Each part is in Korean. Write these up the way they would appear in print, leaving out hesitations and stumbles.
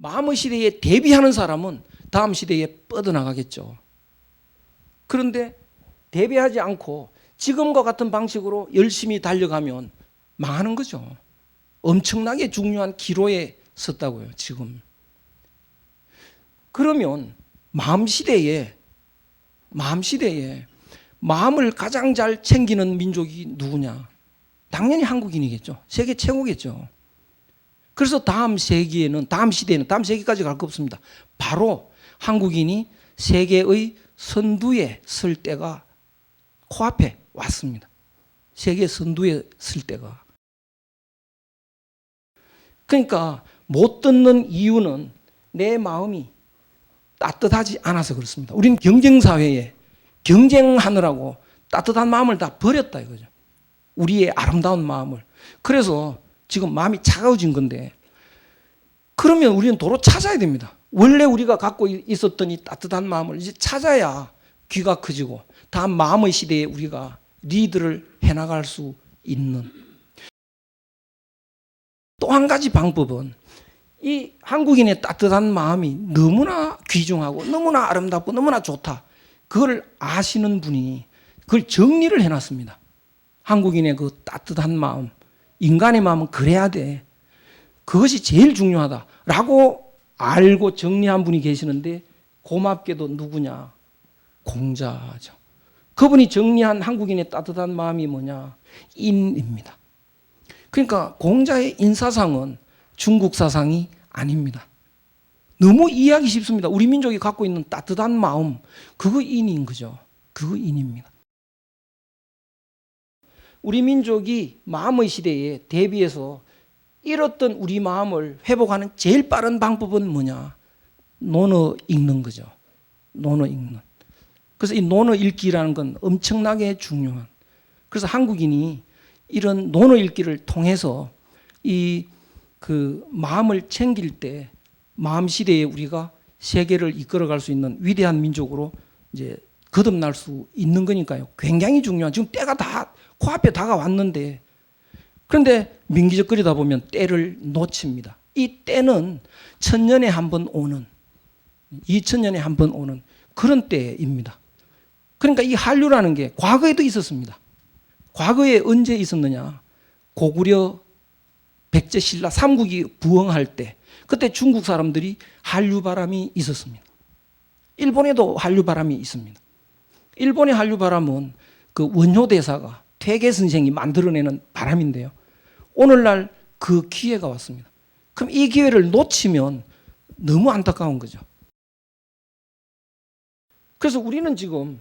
마음의 시대에 대비하는 사람은 다음 시대에 뻗어나가겠죠. 그런데 대비하지 않고 지금과 같은 방식으로 열심히 달려가면 망하는 거죠. 엄청나게 중요한 기로에 섰다고요, 지금. 그러면 마음 시대에 마음을 가장 잘 챙기는 민족이 누구냐? 당연히 한국인이겠죠. 세계 최고겠죠. 그래서 다음 세기에는, 다음 세기까지 갈 거 없습니다. 바로 한국인이 세계의 선두에 설 때가 코앞에 왔습니다. 세계 선두에 설 때가. 그러니까 못 듣는 이유는 내 마음이 따뜻하지 않아서 그렇습니다. 우리는 경쟁사회에 경쟁하느라고 따뜻한 마음을 다 버렸다 이거죠. 우리의 아름다운 마음을. 그래서 지금 마음이 차가워진 건데, 그러면 우리는 도로 찾아야 됩니다. 원래 우리가 갖고 있었던 이 따뜻한 마음을 이제 찾아야 귀가 커지고 다음 마음의 시대에 우리가 리드를 해나갈 수 있는. 또 한 가지 방법은 이 한국인의 따뜻한 마음이 너무나 귀중하고 너무나 아름답고 너무나 좋다. 그걸 아시는 분이 그걸 정리를 해놨습니다. 한국인의 그 따뜻한 마음, 인간의 마음은 그래야 돼. 그것이 제일 중요하다라고 알고 정리한 분이 계시는데, 고맙게도 누구냐? 공자죠. 그분이 정리한 한국인의 따뜻한 마음이 뭐냐? 인입니다. 그러니까 공자의 인사상은 중국 사상이 아닙니다. 너무 이해하기 쉽습니다. 우리 민족이 갖고 있는 따뜻한 마음, 그거 인인 거죠. 그거 인입니다. 우리 민족이 마음의 시대에 대비해서 잃었던 우리 마음을 회복하는 제일 빠른 방법은 뭐냐? 논어 읽는 거죠. 논어 읽는. 그래서 이 논어 읽기라는 건 엄청나게 중요한. 그래서 한국인이 이런 논어 읽기를 통해서 이 그 마음을 챙길 때 마음 시대에 우리가 세계를 이끌어갈 수 있는 위대한 민족으로 이제 거듭날 수 있는 거니까요. 굉장히 중요한. 지금 때가 다 코앞에 다가왔는데, 그런데 민기적거리다 보면 때를 놓칩니다. 이 때는 1000년에 한 번 오는, 2000년에 한 번 오는 그런 때입니다. 그러니까 이 한류라는 게 과거에도 있었습니다. 과거에 언제 있었느냐? 고구려 백제신라 삼국이 부흥할 때, 그때 중국 사람들이 한류 바람이 있었습니다. 일본에도 한류 바람이 있습니다. 일본의 한류 바람은 그 원효 대사가 퇴계 선생이 만들어내는 바람인데요. 오늘날 그 기회가 왔습니다. 그럼 이 기회를 놓치면 너무 안타까운 거죠. 그래서 우리는 지금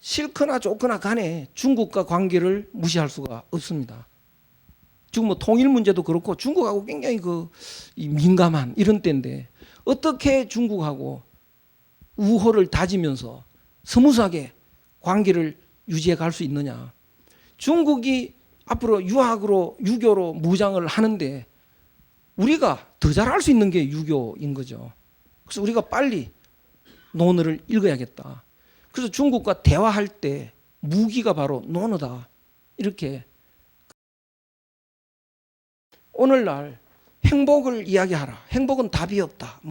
싫거나 좋거나 간에 중국과 관계를 무시할 수가 없습니다. 지금 뭐 통일 문제도 그렇고 중국하고 굉장히 민감한 이런 때인데, 어떻게 중국하고 우호를 다지면서 스무스하게 관계를 유지해 갈 수 있느냐. 중국이 앞으로 유교로 무장을 하는데 우리가 더 잘할 수 있는 게 유교인 거죠. 그래서 우리가 빨리 논어를 읽어야겠다. 그래서 중국과 대화할 때 무기가 바로 논어다. 이렇게 오늘날 행복을 이야기하라. 행복은 답이 없다.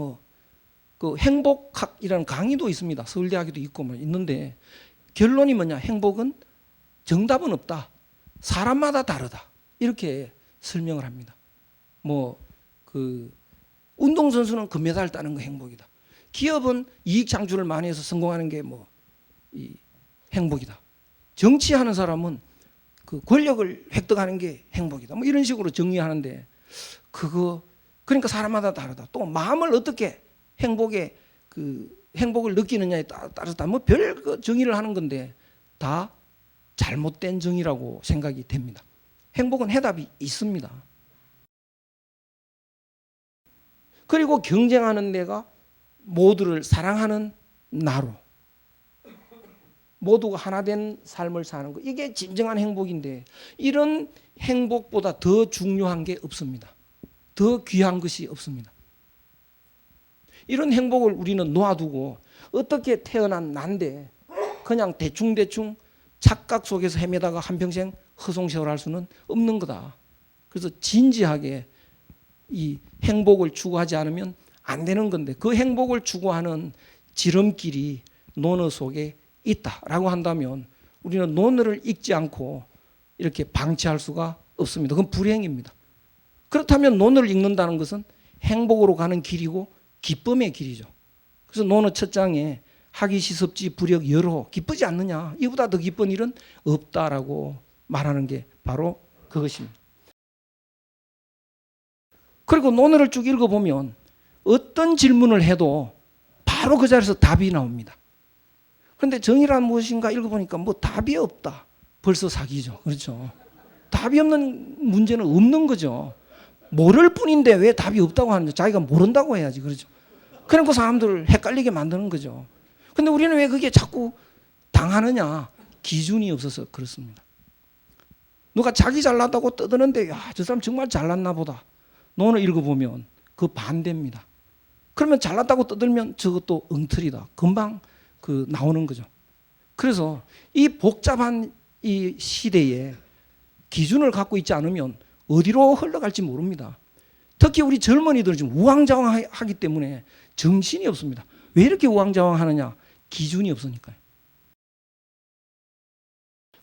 그 행복학이라는 강의도 있습니다. 서울대학에도 있고 있는데, 결론이 뭐냐? 행복은 정답은 없다. 사람마다 다르다. 이렇게 설명을 합니다. 운동선수는 금메달 따는 거 행복이다. 기업은 이익 창출을 많이 해서 성공하는 게 이 행복이다. 정치하는 사람은 그 권력을 획득하는 게 행복이다. 이런 식으로 정의하는데, 그러니까 사람마다 다르다. 또 마음을 어떻게 행복을 느끼느냐에 따라서 별 정의를 하는 건데 다 잘못된 정의라고 생각이 됩니다. 행복은 해답이 있습니다. 그리고 경쟁하는 내가 모두를 사랑하는 나로 모두가 하나 된 삶을 사는 것, 이게 진정한 행복인데, 이런 행복보다 더 중요한 게 없습니다. 더 귀한 것이 없습니다. 이런 행복을 우리는 놓아두고 어떻게 태어난 난데 그냥 대충 착각 속에서 헤매다가 한평생 허송세월할 수는 없는 거다. 그래서 진지하게 이 행복을 추구하지 않으면 안 되는 건데 그 행복을 추구하는 지름길이 논어 속에 있다라고 한다면 우리는 논어를 읽지 않고 이렇게 방치할 수가 없습니다. 그건 불행입니다. 그렇다면 논어를 읽는다는 것은 행복으로 가는 길이고 기쁨의 길이죠. 그래서 논어 첫 장에 하기 시섭지 불역 여로 기쁘지 않느냐, 이보다 더 기쁜 일은 없다라고 말하는 게 바로 그것입니다. 그리고 논어를 쭉 읽어보면 어떤 질문을 해도 바로 그 자리에서 답이 나옵니다. 그런데 정의란 무엇인가 읽어보니까 뭐 답이 없다. 벌써 사기죠. 그렇죠. 답이 없는 문제는 없는 거죠. 모를 뿐인데 왜 답이 없다고 하는지, 자기가 모른다고 해야지. 그렇죠. 그러니까 사람들을 헷갈리게 만드는 거죠. 근데 우리는 왜 그게 자꾸 당하느냐? 기준이 없어서 그렇습니다. 누가 자기 잘났다고 떠드는데 야, 저 사람 정말 잘났나 보다. 논어 읽어보면 그 반대입니다. 그러면 잘났다고 떠들면 저것도 엉터리다. 금방 그 나오는 거죠. 그래서 이 복잡한 이 시대에 기준을 갖고 있지 않으면 어디로 흘러갈지 모릅니다. 특히 우리 젊은이들은 지금 우왕좌왕하기 때문에 정신이 없습니다. 왜 이렇게 우왕좌왕하느냐? 기준이 없으니까요.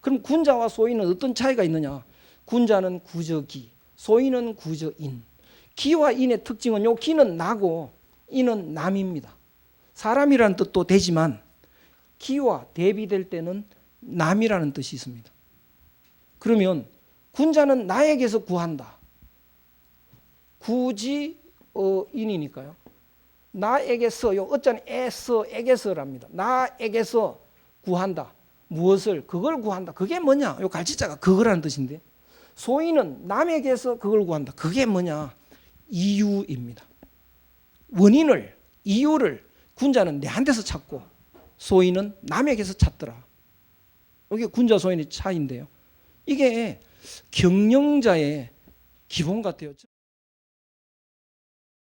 그럼 군자와 소인은 어떤 차이가 있느냐? 군자는 구저기, 소인은 구저인. 기와 인의 특징은 요 기는 나고 인은 남입니다. 사람이라는 뜻도 되지만 기와 대비될 때는 남이라는 뜻이 있습니다. 그러면 군자는 나에게서 구한다. 구지 인이니까요. 나에게서, 요 어자는 에게서랍니다. 나에게서 구한다. 무엇을? 그걸 구한다. 그게 뭐냐? 요 갈치자가 그거라는 뜻인데, 소인은 남에게서 그걸 구한다. 그게 뭐냐? 이유입니다. 원인을, 이유를 군자는 내한테서 찾고 소인은 남에게서 찾더라. 이게 군자 소인의 차이인데요. 이게 경영자의 기본 같아요.